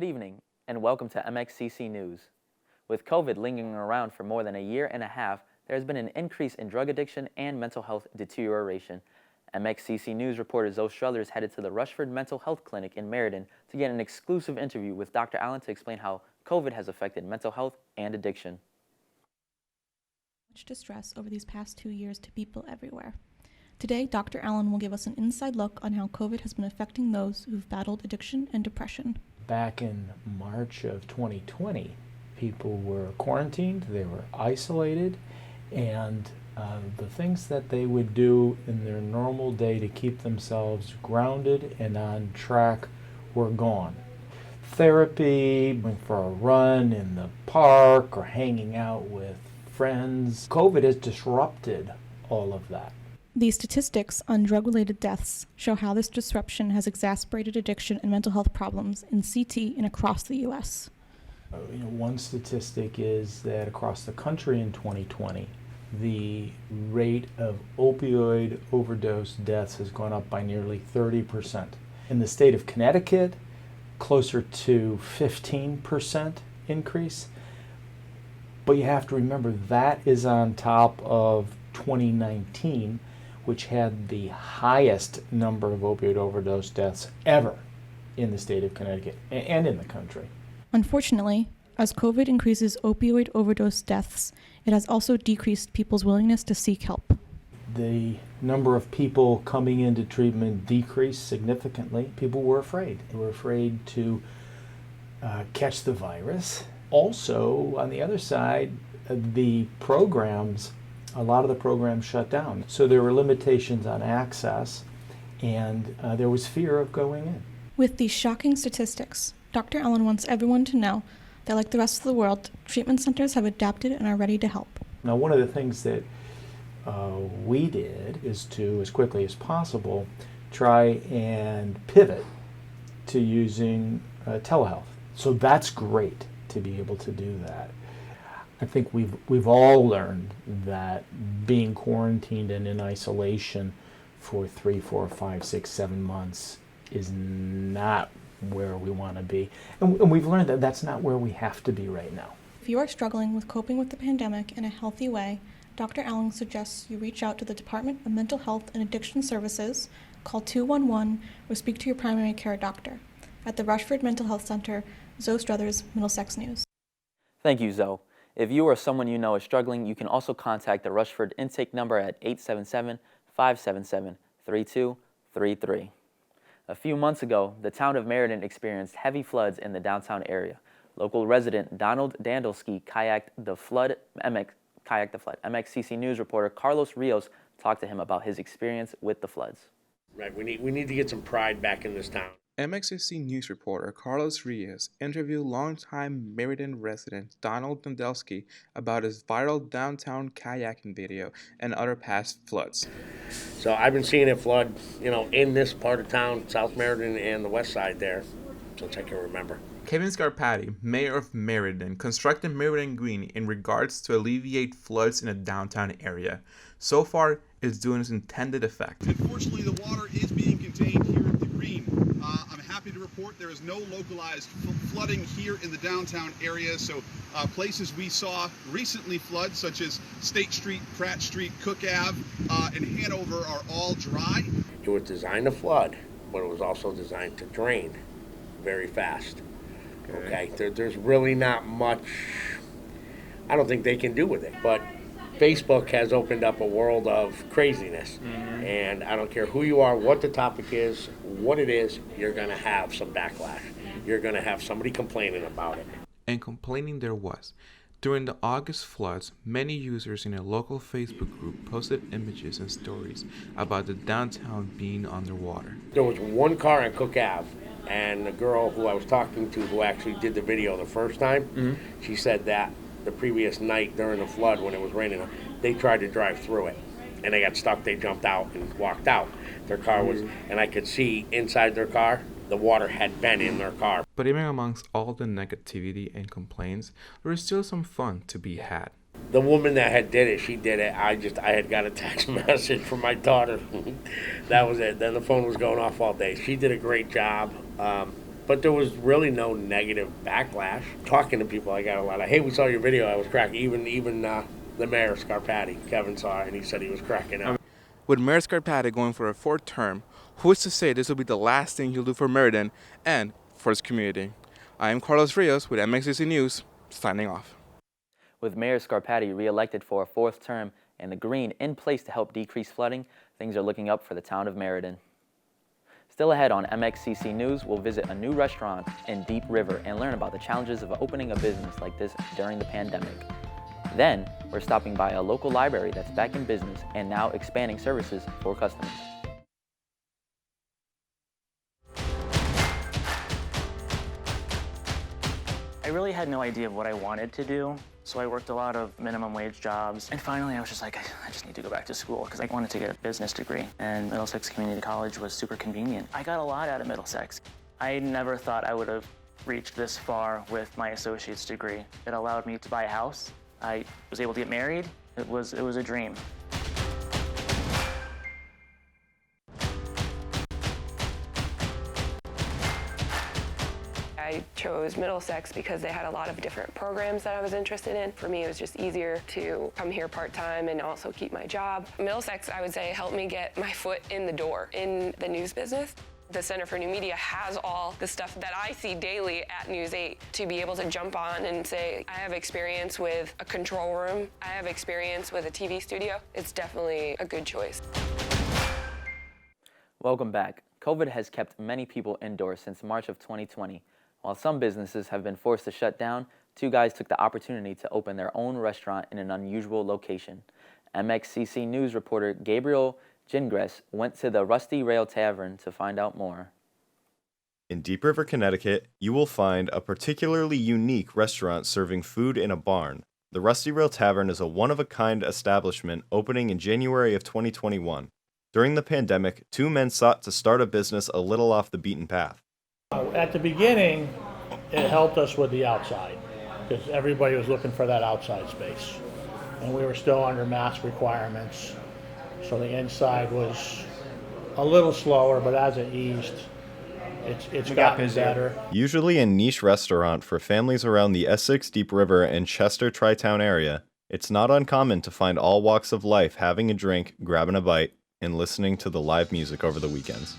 Good evening, and welcome to MXCC News. With COVID lingering around for more than a year and a half, there has been an increase in drug addiction and mental health deterioration. MXCC News reporter Zoe Struthers headed to the Rushford Mental Health Clinic in Meriden to get an exclusive interview with Dr. Allen to explain how COVID has affected mental health and addiction. Much distress over these past 2 years to people everywhere. Today, Dr. Allen will give us an inside look on how COVID has been affecting those who've battled addiction and depression. Back in March of 2020, people were quarantined, they were isolated, and the things that they would do in their normal day to keep themselves grounded and on track were gone. Therapy, going for a run in the park, or hanging out with friends. COVID has disrupted all of that. These statistics on drug-related deaths show how this disruption has exacerbated addiction and mental health problems in CT and across the U.S. One statistic is that across the country in 2020, the rate of opioid overdose deaths has gone up by nearly 30%. In the state of Connecticut, closer to 15% increase. But you have to remember that is on top of 2019, which had the highest number of opioid overdose deaths ever in the state of Connecticut and in the country. Unfortunately, as COVID increases opioid overdose deaths, it has also decreased people's willingness to seek help. The number of people coming into treatment decreased significantly. People were afraid. They were afraid to catch the virus. Also, on the other side, the programs, a lot of the programs shut down. So there were limitations on access, and there was fear of going in. With these shocking statistics, Dr. Allen wants everyone to know that, like the rest of the world, treatment centers have adapted and are ready to help. Now, one of the things that we did is to, as quickly as possible, try and pivot to using telehealth. So that's great to be able to do that. I think we've all learned that being quarantined and in isolation for 3, 4, 5, 6, 7 months is not where we want to be. And we've learned that that's not where we have to be right now. If you are struggling with coping with the pandemic in a healthy way, Dr. Allen suggests you reach out to the Department of Mental Health and Addiction Services, call 211, or speak to your primary care doctor. At the Rushford Mental Health Center, Zoe Struthers, Middlesex News. Thank you, Zoe. If you or someone you know is struggling, you can also contact the Rushford intake number at 877-577-3233. A few months ago, the town of Meriden experienced heavy floods in the downtown area. Local resident Donald Dandelsky kayaked the flood. MXCC News reporter Carlos Rios talked to him about his experience with the floods. Right, we need to get some pride back in this town. MXCC News reporter Carlos Rios interviewed longtime Meriden resident Donald Dandelsky about his viral downtown kayaking video and other past floods. So I've been seeing it flood, in this part of town, South Meriden and the west side there, since I can remember. Kevin Scarpati, mayor of Meriden, constructed Meriden Green in regards to alleviate floods in the downtown area. So far, it's doing its intended effect. Unfortunately, the water is being contained here at the Green. I'm happy to report there is no localized flooding here in the downtown area. So places we saw recently flood, such as State Street, Pratt Street, Cook Ave, and Hanover, are all dry. It was designed to flood, but it was also designed to drain very fast. Okay, there's really not much I don't think they can do with it, but Facebook has opened up a world of craziness, and I don't care who you are, what the topic is, what it is, you're going to have some backlash. You're going to have somebody complaining about it. And complaining there was. During the August floods, many users in a local Facebook group posted images and stories about the downtown being underwater. There was one car on Cook Ave, and the girl who I was talking to who actually did the video the first time, she said that the previous night during the flood when it was raining, they tried to drive through it and they got stuck. They jumped out and walked out. Their car was, and I could see inside their car, the water had been in their car. But even amongst all the negativity and complaints, there is still some fun to be had. The woman that had did it, she did it. I had got a text message from my daughter. That was it. Then the phone was going off all day. She did a great job. But but there was really no negative backlash. Talking to people, I got a lot of, hey, we saw your video, I was cracking. Even the mayor, Scarpati, Kevin saw it, and he said he was cracking up. With Mayor Scarpati going for a fourth term, who is to say this will be the last thing he'll do for Meriden and for his community? I am Carlos Rios with MXCC News, signing off. With Mayor Scarpati re-elected for a fourth term and the Green in place to help decrease flooding, things are looking up for the town of Meriden. Still ahead on MXCC News, we'll visit a new restaurant in Deep River and learn about the challenges of opening a business like this during the pandemic. Then, we're stopping by a local library that's back in business and now expanding services for customers. I really had no idea of what I wanted to do, so I worked a lot of minimum wage jobs. And finally, I was just like, I just need to go back to school because I wanted to get a business degree. And Middlesex Community College was super convenient. I got a lot out of Middlesex. I never thought I would have reached this far with my associate's degree. It allowed me to buy a house. I was able to get married. It was a dream. I chose Middlesex because they had a lot of different programs that I was interested in. For me, it was just easier to come here part-time and also keep my job. Middlesex, I would say, helped me get my foot in the door in the news business. The Center for New Media has all the stuff that I see daily at News 8. To be able to jump on and say, I have experience with a control room, I have experience with a TV studio, it's definitely a good choice. Welcome back. COVID has kept many people indoors since March of 2020. While some businesses have been forced to shut down, two guys took the opportunity to open their own restaurant in an unusual location. MXCC News reporter Gabriel Gingras went to the Rusty Rail Tavern to find out more. In Deep River, Connecticut, you will find a particularly unique restaurant serving food in a barn. The Rusty Rail Tavern is a one-of-a-kind establishment opening in January of 2021. During the pandemic, two men sought to start a business a little off the beaten path. At the beginning, it helped us with the outside because everybody was looking for that outside space. And we were still under mask requirements. So the inside was a little slower, but as it eased, it's gotten better. Usually a niche restaurant for families around the Essex, Deep River, and Chester Tri-Town area, it's not uncommon to find all walks of life having a drink, grabbing a bite, and listening to the live music over the weekends.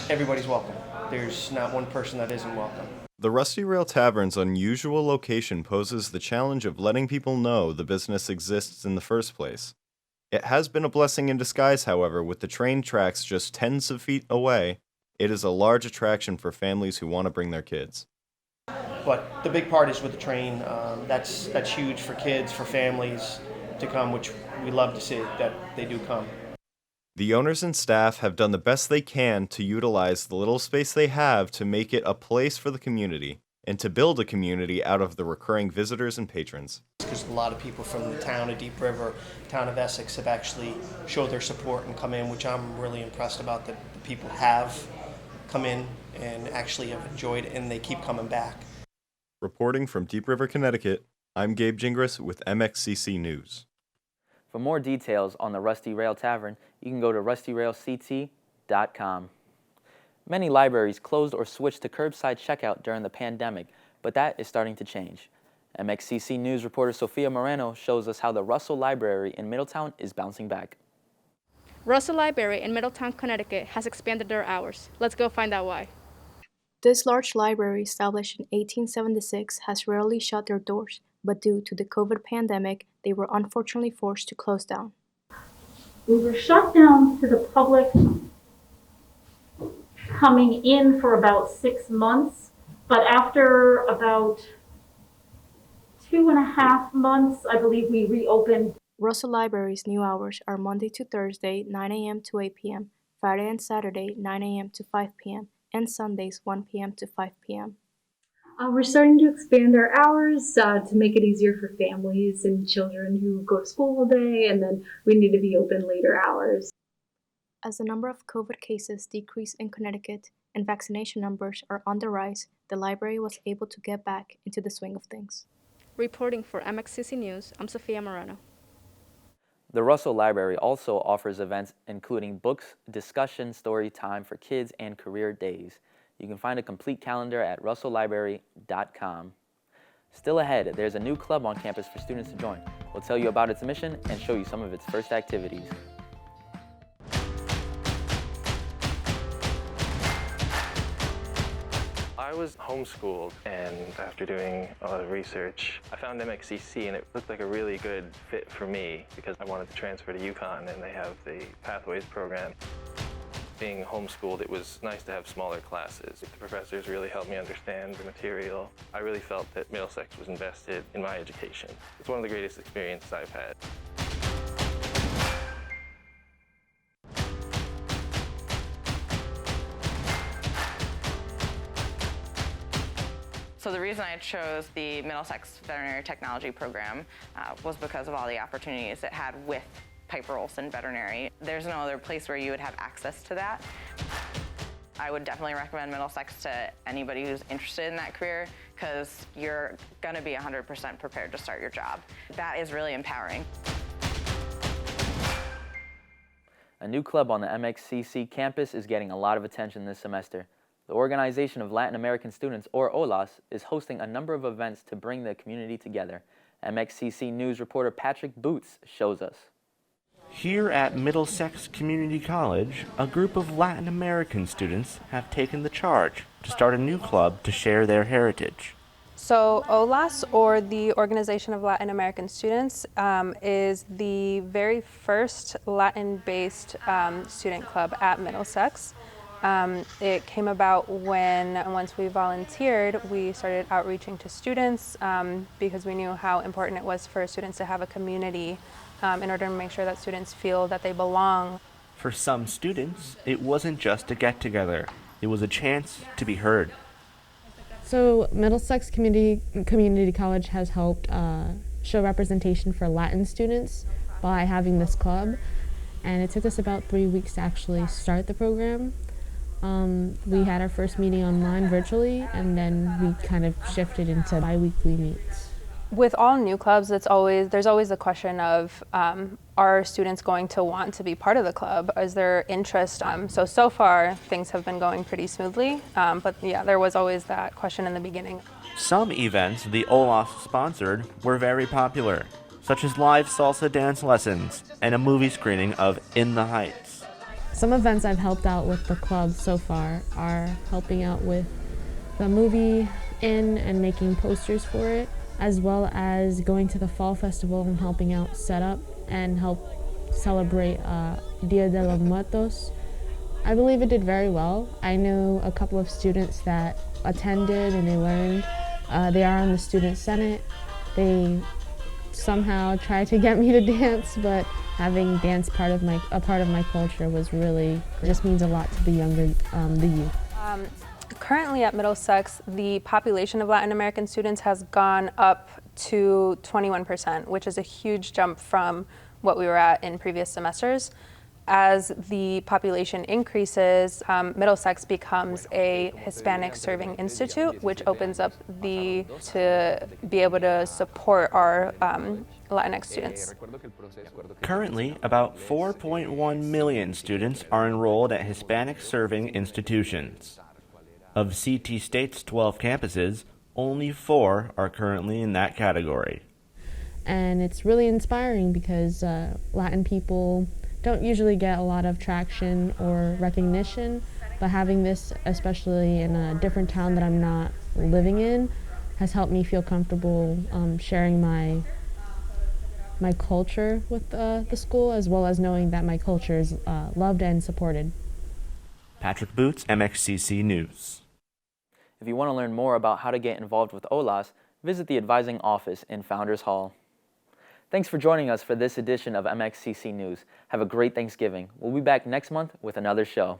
Everybody's welcome. There's not one person that isn't welcome. The Rusty Rail Tavern's unusual location poses the challenge of letting people know the business exists in the first place. It has been a blessing in disguise, however, with the train tracks just tens of feet away. It is a large attraction for families who want to bring their kids. But the big part is with the train. That's huge for kids, for families to come, which we love to see that they do come. The owners and staff have done the best they can to utilize the little space they have to make it a place for the community and to build a community out of the recurring visitors and patrons. Because a lot of people from the town of Deep River, town of Essex, have actually showed their support and come in, which I'm really impressed about, that the people have come in and actually have enjoyed it, and they keep coming back. Reporting from Deep River, Connecticut, I'm Gabe Gingras with MXCC News. For more details on the Rusty Rail Tavern, you can go to rustyrailct.com. Many libraries closed or switched to curbside checkout during the pandemic, but that is starting to change. MXCC News reporter Sophia Moreno shows us how the Russell Library in Middletown is bouncing back. Russell Library in Middletown, Connecticut has expanded their hours. Let's go find out why. This large library, established in 1876, has rarely shut their doors, but due to the COVID pandemic, they were unfortunately forced to close down. We were shut down to the public coming in for about 6 months, but after about 2.5 months, I believe we reopened. Russell Library's new hours are Monday to Thursday, 9 a.m. to 8 p.m., Friday and Saturday, 9 a.m. to 5 p.m., and Sundays, 1 p.m. to 5 p.m. We're starting to expand our hours to make it easier for families and children who go to school all day, and then we need to be open later hours. As the number of COVID cases decrease in Connecticut and vaccination numbers are on the rise, the library was able to get back into the swing of things. Reporting for MXCC News, I'm Sophia Moreno. The Russell Library also offers events including books, discussion, story time for kids, and career days. You can find a complete calendar at russelllibrary.com. Still ahead, there's a new club on campus for students to join. We'll tell you about its mission and show you some of its first activities. I was homeschooled, and after doing a lot of research, I found MXCC, and it looked like a really good fit for me because I wanted to transfer to UConn, and they have the Pathways program. Being homeschooled, it was nice to have smaller classes. The professors really helped me understand the material. I really felt that Middlesex was invested in my education. It's one of the greatest experiences I've had. So the reason I chose the Middlesex Veterinary Technology Program was because of all the opportunities it had with Piper Olson Veterinary. There's no other place where you would have access to that. I would definitely recommend Middlesex to anybody who's interested in that career because you're going to be 100% prepared to start your job. That is really empowering. A new club on the MXCC campus is getting a lot of attention this semester. The Organization of Latin American Students, or OLAS, is hosting a number of events to bring the community together. MXCC News reporter Patrick Boots shows us. Here at Middlesex Community College, a group of Latin American students have taken the charge to start a new club to share their heritage. So OLAS, or the Organization of Latin American Students, is the very first Latin-based student club at Middlesex. It came about once we volunteered, we started outreaching to students because we knew how important it was for students to have a community in order to make sure that students feel that they belong. For some students, it wasn't just a get-together. It was a chance to be heard. So Middlesex Community College has helped show representation for Latin students by having this club. And it took us about 3 weeks to actually start the program. We had our first meeting online virtually, and then we kind of shifted into bi-weekly meets. With all new clubs, there's always the question of, are students going to want to be part of the club? Is there interest? So far, things have been going pretty smoothly, but yeah, there was always that question in the beginning. Some events the OLAS sponsored were very popular, such as live salsa dance lessons and a movie screening of In the Heights. Some events I've helped out with the club so far are helping out with the movie and making posters for it, as well as going to the Fall Festival and helping out set up and help celebrate Dia de los Muertos. I believe it did very well. I know a couple of students that attended and they learned. They are on the Student Senate. They somehow tried to get me to dance, but having dance a part of my culture was really, just means a lot to the youth. Currently at Middlesex, the population of Latin American students has gone up to 21%, which is a huge jump from what we were at in previous semesters. As the population increases, Middlesex becomes a Hispanic serving institute, which opens up to be able to support our Latinx students. Currently, about 4.1 million students are enrolled at Hispanic serving institutions. Of CT State's 12 campuses, only 4 are currently in that category. And it's really inspiring because Latin people don't usually get a lot of traction or recognition, but having this, especially in a different town that I'm not living in, has helped me feel comfortable sharing my culture with the school, as well as knowing that my culture is loved and supported. Patrick Boots, MXCC News. If you want to learn more about how to get involved with OLAS, visit the advising office in Founders Hall. Thanks for joining us for this edition of MXCC News. Have a great Thanksgiving. We'll be back next month with another show.